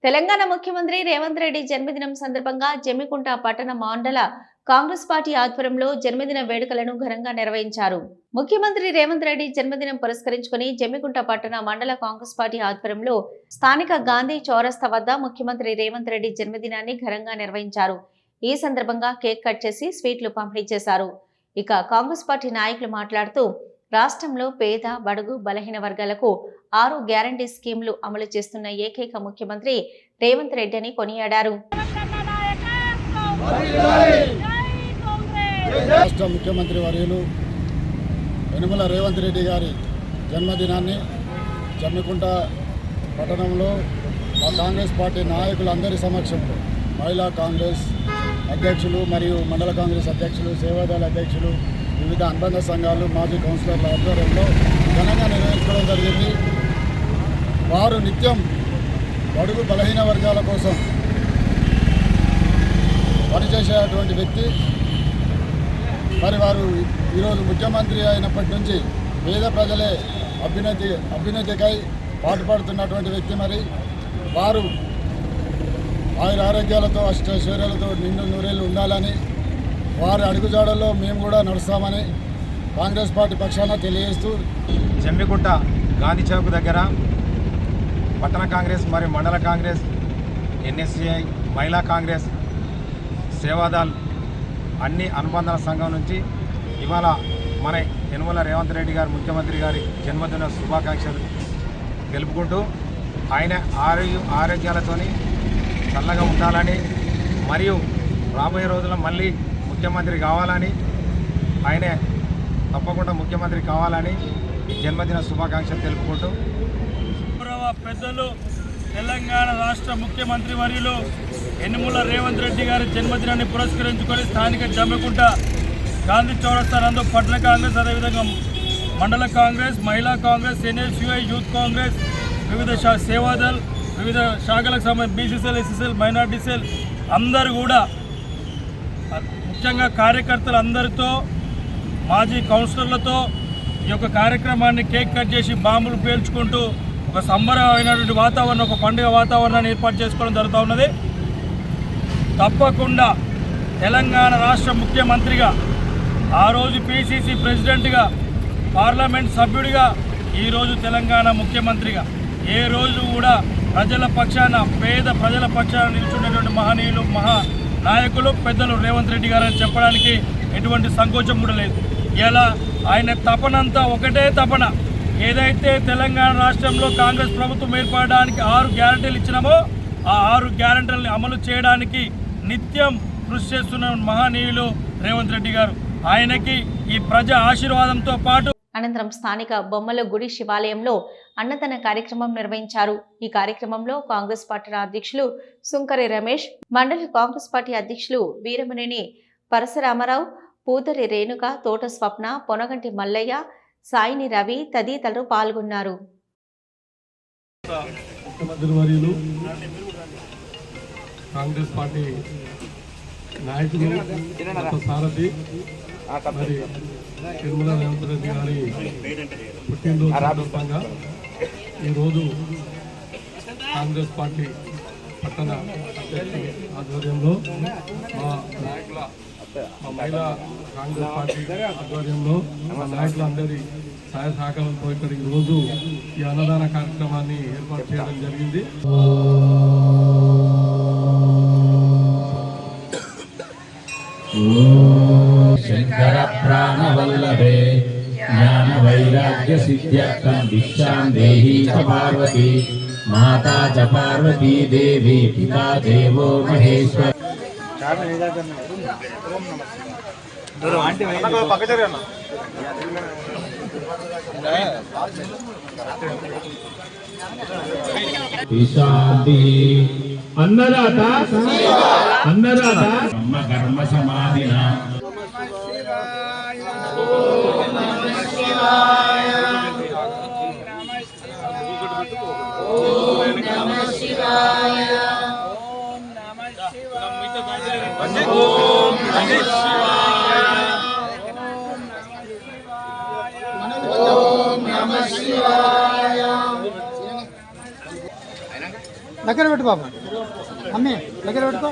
తెలంగాణ ముఖ్యమంత్రి రేవంత్ రెడ్డి జన్మదినం సందర్భంగా జమ్మికుంట పట్టణ మండల కాంగ్రెస్ పార్టీ ఆధ్వర్యంలో జన్మదిన వేడుకలను ఘనంగా నిర్వహించారు. ముఖ్యమంత్రి రేవంత్ రెడ్డి జన్మదినం పురస్కరించుకుని జమ్మికుంట పట్టణ మండల కాంగ్రెస్ పార్టీ ఆధ్వర్యంలో స్థానిక గాంధీ చౌరస్తా వద్ద ముఖ్యమంత్రి రేవంత్ రెడ్డి జన్మదినాన్ని ఘనంగా నిర్వహించారు. ఈ సందర్భంగా కేక్ కట్ చేసి స్వీట్లు పంపిణీ చేశారు. ఇక కాంగ్రెస్ పార్టీ నాయకులు మాట్లాడుతూ రాష్ట్రంలో పేద, బడుగు, బలహీన వర్గాలకు 6 గ్యారంటీ స్కీమ్లు అమలు చేస్తున్న ఏకైక ముఖ్యమంత్రి రేవంత్ రెడ్డి అని కొనియాడారు. రాష్ట్ర ముఖ్యమంత్రి వర్యులు యనమల రేవంత్ రెడ్డి గారి జన్మదినాన్ని జమ్మికుంట పట్టణంలో మా కాంగ్రెస్ పార్టీ నాయకులందరి సమక్షంలో మహిళా కాంగ్రెస్ అధ్యక్షులు మరియు మండల కాంగ్రెస్ అధ్యక్షులు, సేవాదళ అధ్యక్షులు, వివిధ అనుబంధ సంఘాలు, మాజీ కౌన్సిలర్ల ఆధ్వర్యంలో ఘనంగా నిర్వహించడం జరిగింది. వారు నిత్యం బడుగు బలహీన వర్గాల కోసం పనిచేసేటువంటి వ్యక్తి. మరి వారు ఈరోజు ముఖ్యమంత్రి అయినప్పటి నుంచి పేద ప్రజలే అభ్యున్నతికై పాటుపడుతున్నటువంటి వ్యక్తి. మరి వారు ఆరోగ్యాలతో అష్టైశ్వర్యాలతో నిండు నూరేళ్ళు ఉండాలని, వారి అడుగుజాడల్లో మేము కూడా నడుస్తామని కాంగ్రెస్ పార్టీ పక్షాన తెలియజేస్తూ జమ్మికుంట గాంధీ చౌక్ దగ్గర పట్టణ కాంగ్రెస్ మరియు మండల కాంగ్రెస్, ఎన్ఎస్సిఐ, మహిళా కాంగ్రెస్, సేవాదళ్ అన్ని అనుబంధాల సంఘం నుంచి ఇవాళ మన యనమల రేవంత్ రెడ్డి గారు ముఖ్యమంత్రి గారి జన్మదిన శుభాకాంక్షలు తెలుపుకుంటూ ఆయన ఆరోగ్యాలతోని చల్లగా ఉండాలని మరియు రాబోయే రోజుల్లో మళ్ళీ ముఖ్యమంత్రి కావాలని, ఆయనే తప్పకుండా ముఖ్యమంత్రి కావాలని జన్మదిన శుభాకాంక్షలు తెలుపుకుంటూ పెద్దలు తెలంగాణ రాష్ట్ర ముఖ్యమంత్రి వర్యులు యనమల రేవంత్ రెడ్డి గారి జన్మదినాన్ని పురస్కరించుకొని స్థానిక జమ్మికుంట గాంధీ చౌరస్తా నందు పట్టణ కాంగ్రెస్, అదేవిధంగా మండల కాంగ్రెస్, మహిళా కాంగ్రెస్, ఎన్ఎస్యుఐ, యూత్ కాంగ్రెస్, వివిధ సేవాదళ్, వివిధ శాఖలకు సంబంధించి బీసీసీఎల్, ఎస్సీసీఎల్, మైనార్టీ సెల్ అందరూ కూడా, ముఖ్యంగా కార్యకర్తలు అందరితో, మాజీ కౌన్సిలర్లతో ఈ యొక్క కార్యక్రమాన్ని కేక్ కట్ చేసి బాంబులు పేల్చుకుంటూ ఒక సంబరమైనటువంటి వాతావరణం, ఒక పండుగ వాతావరణాన్ని ఏర్పాటు చేసుకోవడం జరుగుతూ ఉన్నది. తప్పకుండా తెలంగాణ రాష్ట్ర ముఖ్యమంత్రిగా, ఆ రోజు పిసిసి ప్రెసిడెంట్గా, పార్లమెంట్ సభ్యుడిగా, ఈరోజు తెలంగాణ ముఖ్యమంత్రిగా ఏ రోజు కూడా ప్రజల పక్షాన, పేద ప్రజల పక్షాన నిల్చున్నటువంటి మహనీయులు, నాయకులు పెద్దలు రేవంత్ రెడ్డి గారని చెప్పడానికి ఎటువంటి సంకోచం కూడా లేదు. ఇలా ఆయన తపనంతా ఒకటే తపన, ఏదైతే తెలంగాణ రాష్ట్రంలో కాంగ్రెస్ ప్రభుత్వం ఏర్పడడానికి 6 గ్యారంటీలు ఇచ్చినామో ఆ 6 గ్యారంటీలను అమలు చేయడానికి నిత్యం కృషి చేస్తున్న మహనీయులు రేవంత్ రెడ్డి గారు. ఆయనకి ఈ ప్రజా ఆశీర్వాదంతో పాటు అనంతరం స్థానిక బొమ్మల గుడి శివాలయంలో అన్నదాన కార్యక్రమం నిర్వహించారు. ఈ కార్యక్రమంలో కాంగ్రెస్ పార్టీ అధ్యక్షులు సుంకరి రమేష్, మండలి కాంగ్రెస్ పార్టీ అధ్యక్షులు వీరమనేని పరశురామరావు, పూతరి రేణుక, తోట స్వప్న, పొనగంటి మల్లయ్య, సాయిని రవి తదితరులు పాల్గొన్నారు. కాంగ్రెస్ పార్టీ నాయకులు సారథి మరి యనమల రేవంత్ రెడ్డి గారి పుట్టినరోజు సందర్భంగా ఈరోజు కాంగ్రెస్ పార్టీ పట్టణ అధ్యక్షుల ఆధ్వర్యంలో మా మహిళా కాంగ్రెస్ పార్టీ ఆధ్వర్యంలో మా నాయకులందరి సహాయ సహకారంతో ఇక్కడ ఈరోజు ఈ అన్నదాన కార్యక్రమాన్ని ఏర్పాటు చేయడం జరిగింది. శంకర ప్రాణవల్లభే జ్ఞాన వైరాగ్య సిద్ధ్యర్థం భిక్షాం దేహి చ పార్వతి మాతా చ పార్వతీ దేవి పితా దేవో మహేశ్వర. అన్నదాత బ్రహ్మ కర్మ సమాధిన దగ్గర పెట్టు బాబు, అమ్మే దగ్గర పెట్టుకో.